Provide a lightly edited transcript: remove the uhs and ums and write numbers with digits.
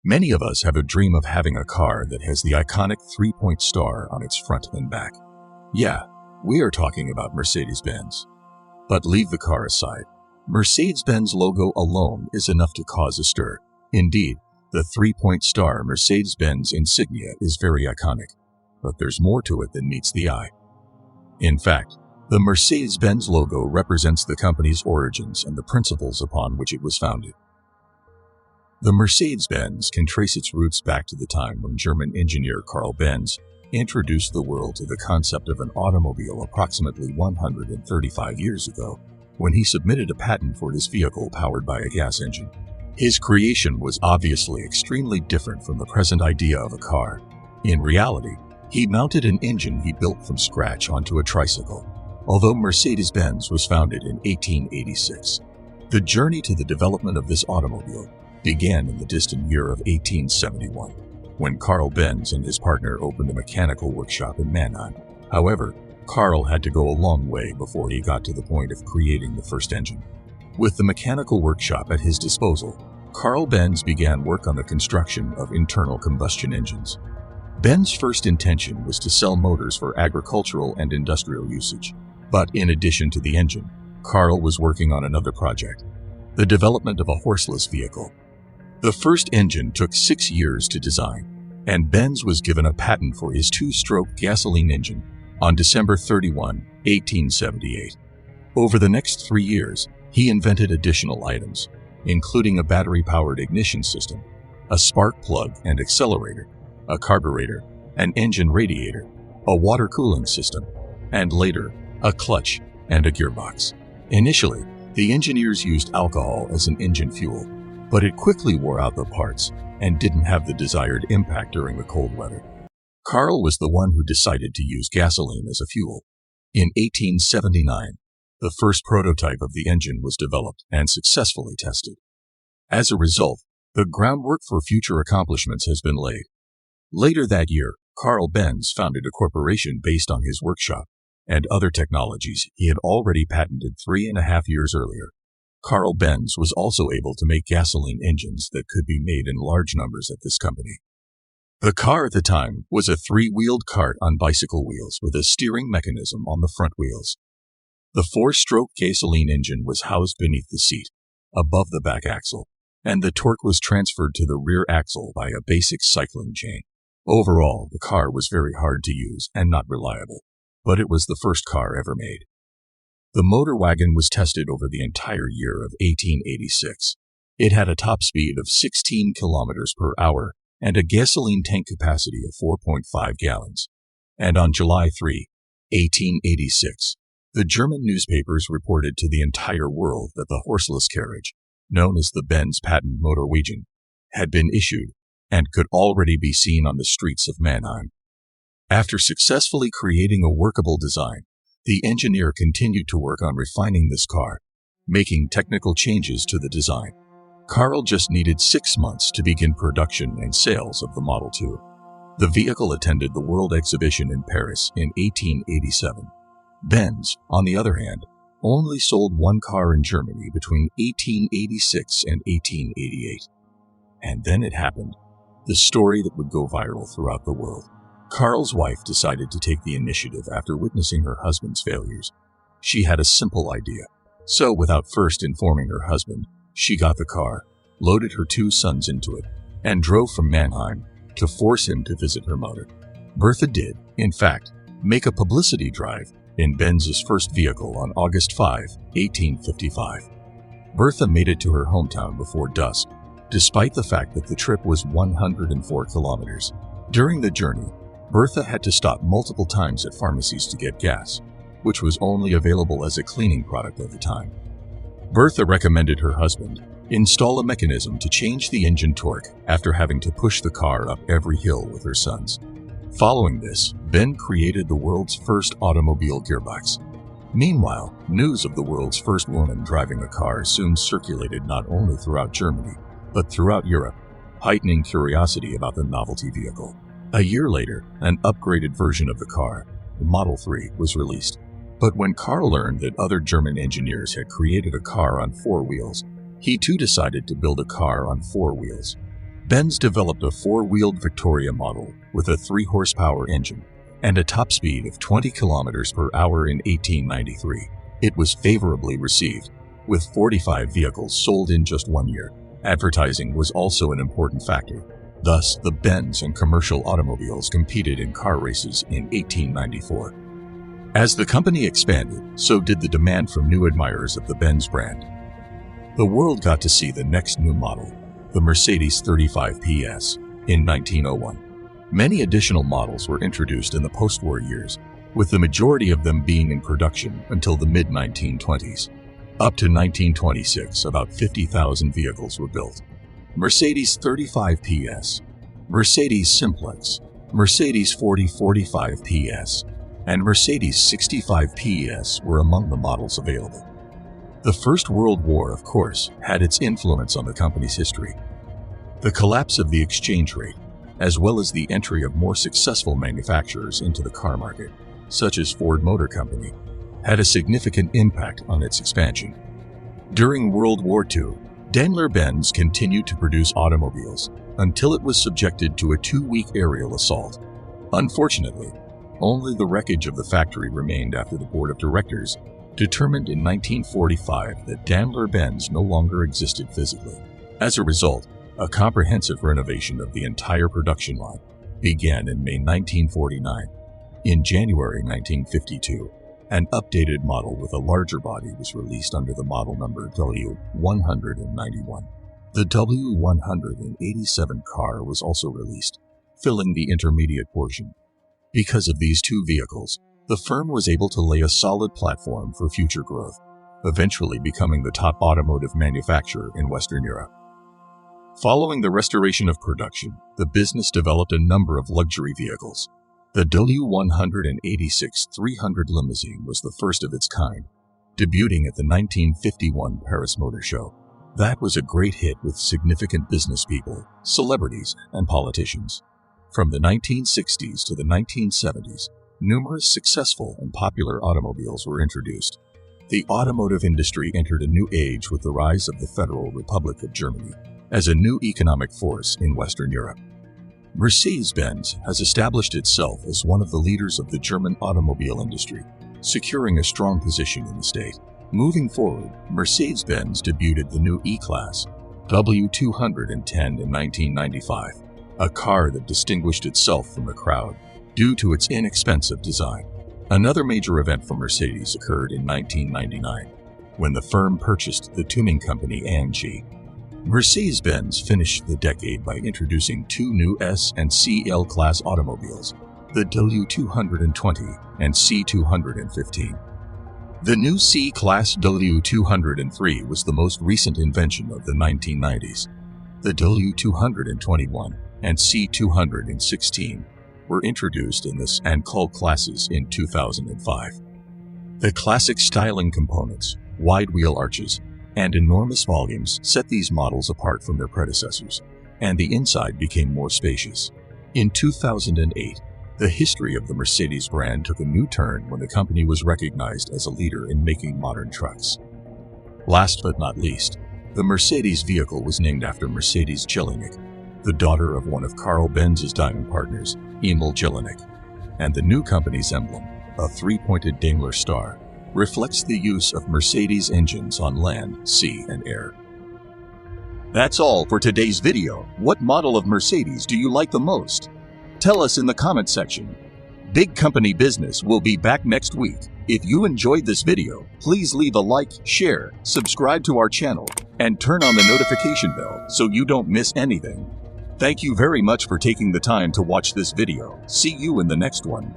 Many of us have a dream of having a car that has the iconic three-point star on its front and back. Yeah, we are talking about Mercedes-Benz. But leave the car aside. Mercedes-Benz logo alone is enough to cause a stir. Indeed, the three-point star Mercedes-Benz insignia is very iconic, but there's more to it than meets the eye. In fact, the Mercedes-Benz logo represents the company's origins and the principles upon which it was founded. The Mercedes-Benz can trace its roots back to the time when German engineer Karl Benz introduced the world to the concept of an automobile approximately 135 years ago, when he submitted a patent for his vehicle powered by a gas engine. His creation was obviously extremely different from the present idea of a car. In reality, he mounted an engine he built from scratch onto a tricycle. Although Mercedes-Benz was founded in 1886, the journey to the development of this automobile began in the distant year of 1871, when Karl Benz and his partner opened a mechanical workshop in Mannheim. However, Karl had to go a long way before he got to the point of creating the first engine. With the mechanical workshop at his disposal, Karl Benz began work on the construction of internal combustion engines. Benz's first intention was to sell motors for agricultural and industrial usage. But in addition to the engine, Karl was working on another project, the development of a horseless vehicle. The first engine took 6 years to design, and Benz was given a patent for his two-stroke gasoline engine on December 31, 1878. Over the next 3 years, he invented additional items, including a battery-powered ignition system, a spark plug and accelerator, a carburetor, an engine radiator, a water cooling system, and later, a clutch and a gearbox. Initially, the engineers used alcohol as an engine fuel, but it quickly wore out the parts and didn't have the desired impact during the cold weather. Karl was the one who decided to use gasoline as a fuel. In 1879, the first prototype of the engine was developed and successfully tested. As a result, the groundwork for future accomplishments has been laid. Later that year, Karl Benz founded a corporation based on his workshop and other technologies he had already patented 3.5 years earlier. Karl Benz was also able to make gasoline engines that could be made in large numbers at this company. The car at the time was a 3-wheeled cart on bicycle wheels with a steering mechanism on the front wheels. The 4-stroke gasoline engine was housed beneath the seat, above the back axle, and the torque was transferred to the rear axle by a basic cycling chain. Overall, the car was very hard to use and not reliable, but it was the first car ever made. The motor wagon was tested over the entire year of 1886. It had a top speed of 16 kilometers per hour and a gasoline tank capacity of 4.5 gallons. And on July 3, 1886, the German newspapers reported to the entire world that the horseless carriage, known as the Benz patent Motorwagen, had been issued and could already be seen on the streets of Mannheim. After successfully creating a workable design, the engineer continued to work on refining this car, making technical changes to the design. Karl just needed 6 months to begin production and sales of the Model 2. The vehicle attended the World Exhibition in Paris in 1887. Benz, on the other hand, only sold 1 car in Germany between 1886 and 1888. And then it happened, the story that would go viral throughout the world. Karl's wife decided to take the initiative after witnessing her husband's failures. She had a simple idea. So, without first informing her husband, she got the car, loaded her 2 sons into it, and drove from Mannheim to force him to visit her mother. Bertha did, in fact, make a publicity drive in Benz's first vehicle on August 5, 1855. Bertha made it to her hometown before dusk, despite the fact that the trip was 104 kilometers. During the journey, Bertha had to stop multiple times at pharmacies to get gas, which was only available as a cleaning product at the time. Bertha recommended her husband install a mechanism to change the engine torque after having to push the car up every hill with her sons. Following this, Ben created the world's first automobile gearbox. Meanwhile, news of the world's first woman driving a car soon circulated not only throughout Germany, but throughout Europe, heightening curiosity about the novelty vehicle. A year later, an upgraded version of the car, the Model 3, was released. But when Karl learned that other German engineers had created a car on 4 wheels, he too decided to build a car on 4 wheels. Benz developed a four-wheeled Victoria model with a 3-horsepower engine and a top speed of 20 kilometers per hour in 1893. It was favorably received, with 45 vehicles sold in just 1 year. Advertising was also an important factor. Thus, the Benz and commercial automobiles competed in car races in 1894. As the company expanded, so did the demand from new admirers of the Benz brand. The world got to see the next new model, the Mercedes 35 PS, in 1901. Many additional models were introduced in the post-war years, with the majority of them being in production until the mid-1920s. Up to 1926, about 50,000 vehicles were built. Mercedes 35 PS, Mercedes Simplex, Mercedes 40/45 PS, and Mercedes 65 PS were among the models available. The First World War, of course, had its influence on the company's history. The collapse of the exchange rate, as well as the entry of more successful manufacturers into the car market, such as Ford Motor Company, had a significant impact on its expansion. During World War II, Daimler-Benz continued to produce automobiles until it was subjected to a 2-week aerial assault. Unfortunately, only the wreckage of the factory remained after the board of directors determined in 1945 that Daimler-Benz no longer existed physically. As a result, a comprehensive renovation of the entire production line began in May 1949. In January 1952, an updated model with a larger body was released under the model number W191. The W187 car was also released, filling the intermediate portion. Because of these two vehicles, the firm was able to lay a solid platform for future growth, eventually becoming the top automotive manufacturer in Western Europe. Following the restoration of production, the business developed a number of luxury vehicles. The W186 300 limousine was the first of its kind, debuting at the 1951 Paris Motor Show. That was a great hit with significant business people, celebrities, and politicians. From the 1960s to the 1970s, numerous successful and popular automobiles were introduced. The automotive industry entered a new age with the rise of the Federal Republic of Germany as a new economic force in Western Europe. Mercedes-Benz has established itself as one of the leaders of the German automobile industry, securing a strong position in the state. Moving forward, Mercedes-Benz debuted the new E-Class W210 in 1995, a car that distinguished itself from the crowd due to its inexpensive design. Another major event for Mercedes occurred in 1999, when the firm purchased the tuning company AMG. Mercedes-Benz finished the decade by introducing two new S and CL class automobiles, the W220 and C215. The new C-Class W203 was the most recent invention of the 1990s. The W221 and C216 were introduced in the and cult classes in 2005. The classic styling components, wide wheel arches, and enormous volumes set these models apart from their predecessors, and the inside became more spacious. In 2008, the history of the Mercedes brand took a new turn when the company was recognized as a leader in making modern trucks. Last but not least, the Mercedes vehicle was named after Mercedes Jellinek, the daughter of one of Karl Benz's diamond partners, Emil Jellinek, and the new company's emblem, a 3-pointed Daimler star, reflects the use of Mercedes engines on land, sea, and air. That's all for today's video. What model of Mercedes do you like the most? Tell us in the comment section. Big Company Business will be back next week. If you enjoyed this video, please leave a like, share, subscribe to our channel, and turn on the notification bell so you don't miss anything. Thank you very much for taking the time to watch this video. See you in the next one.